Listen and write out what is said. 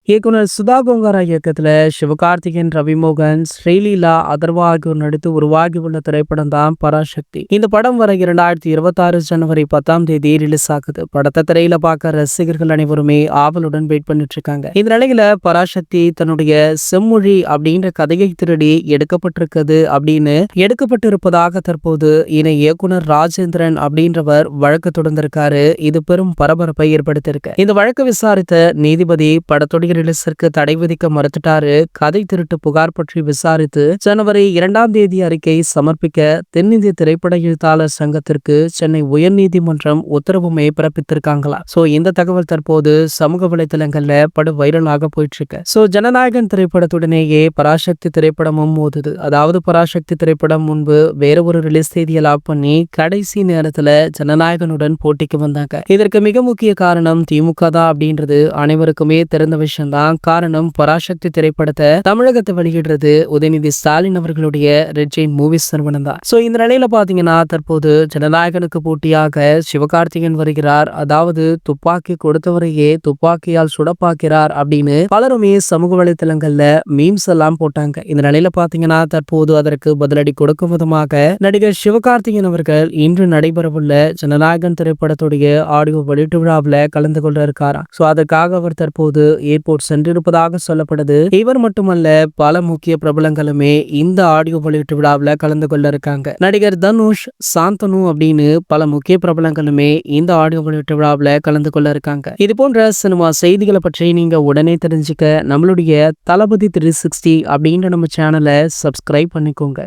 இயக்குனர் சுதா கோங்காரா இயக்கத்துல சிவகார்த்திகேயன், ரவிமோகன், ஸ்ரீலீலா, அதர்வா ஆகியோர் நடித்து உருவாகியுள்ள திரைப்படம் தான் பராசக்தி. இந்த படம் வர 2026 ஜனவரி 10ஆம் தேதி ரிலீஸ் ஆகுது. படத்தை திரையில பார்க்க ரசிகர்கள் அனைவருமே ஆவலுடன் வெயிட் பண்ணிட்டு இருக்காங்க. இந்த நிலையில பராசக்தி தன்னுடைய செம்மொழி அப்படின்ற கதையை திருடி எடுக்கப்பட்டிருப்பதாக தற்போது இணை இயக்குனர் ராஜேந்திரன் அப்படின்றவர் வழக்கு தொடர்ந்திருக்காரு. இது பெரும் பரபரப்பை ஏற்படுத்தியிருக்கு. இந்த வழக்கு விசாரித்த நீதிபதி படத்துடைய ரிலீஸிற்கு தடை விதிக்க மறுத்துட்டாரு. கதை திருட்டு புகார் பற்றி விசாரித்து ஜனவரி 2ஆம் தேதி அறிக்கை சமர்ப்பிக்க தென்னிந்திய திரைப்பட எழுத்தாளர் சங்கத்திற்கு சென்னை உயர்நீதிமன்றம் உத்தரவுமே பிறப்பித்திருக்காங்களா. சோ இந்த தகவல் தற்போது சமூக வலைதளங்கள்ல படு வைரலாக போயிட்டு இருக்கு. சோ ஜனநாயகன் திரைப்படத்துடனேயே பராசக்தி திரைப்படமும் மோதுது. அதாவது பராசக்தி திரைப்படம் முன்பு வேற ஒரு ரிலீஸ் தேதியை லாக் பண்ணி கடைசி நேரத்துல ஜனநாயகனுடன் போட்டிக்கு வந்தாங்க. இதற்கு மிக முக்கிய காரணம் திமுக தான் அப்படின்றது அனைவருக்குமே தெரிந்த விஷயம் தான். காரணம் பராசக்தி திரைப்படத்தை தமிழகத்தை வெளியிடுறது உதயநிதி ஸ்டாலின் அவர்களுடைய ரெட் ஜெயின் மூவிஸ் நிறுவனம் தான். சோ இந்த நிலையில பாத்தீங்கன்னா தற்போது ஜனநாயகனுக்கு போட்டியாக சிவகார்த்திகேயன் வருகிறார். அதாவது துப்பாக்கி கொடுத்தவரையே துப்பாக்கியால் சுடப்பாக்கிறார் அப்படின்னு பலருமே சமூக வலைதளங்கள்ல மீம்ஸ் எல்லாம் போட்டாங்க. இந்த நிலையில பாத்தீங்கன்னா தற்போது அதற்கு பதிலடி கொடுக்கும் விதமாக நடிகர் சிவகார்த்திகேயன் அவர்கள் இன்று நடைபெறவுள்ள ஜனநாயகன் திரைப்படத்துடைய ஆடியோ வெளியீட்டு விழாவில் கலந்து கொள்ள இருக்காராம். சோ அதற்காக அவர் தற்போது ஏர்போர்ட் சென்றிருப்பதாக சொல்லப்படுது. இவர் மட்டுமல்ல, பல முக்கிய பிரபலங்களுமே இந்த ஆடியோ வெளியீட்டு விழாவில் கலந்து கொள்ள இருக்காங்க. நடிகர் தனுஷ், சாந்தனு அப்படின்னு பல முக்கிய பிரபலங்களுமே இந்த ஆடியோ வெளியீட்டு விழாவில் கலந்து கொள்ள இருக்காங்க. இது போன்ற சினிமா செய்திகளை பற்றி நீங்க உடனே தெரிஞ்சுக்க நம்மளுடைய தளபதி 360 அப்படின்ற நம்ம சேனலை சப்ஸ்கிரைப் பண்ணிக்கோங்க.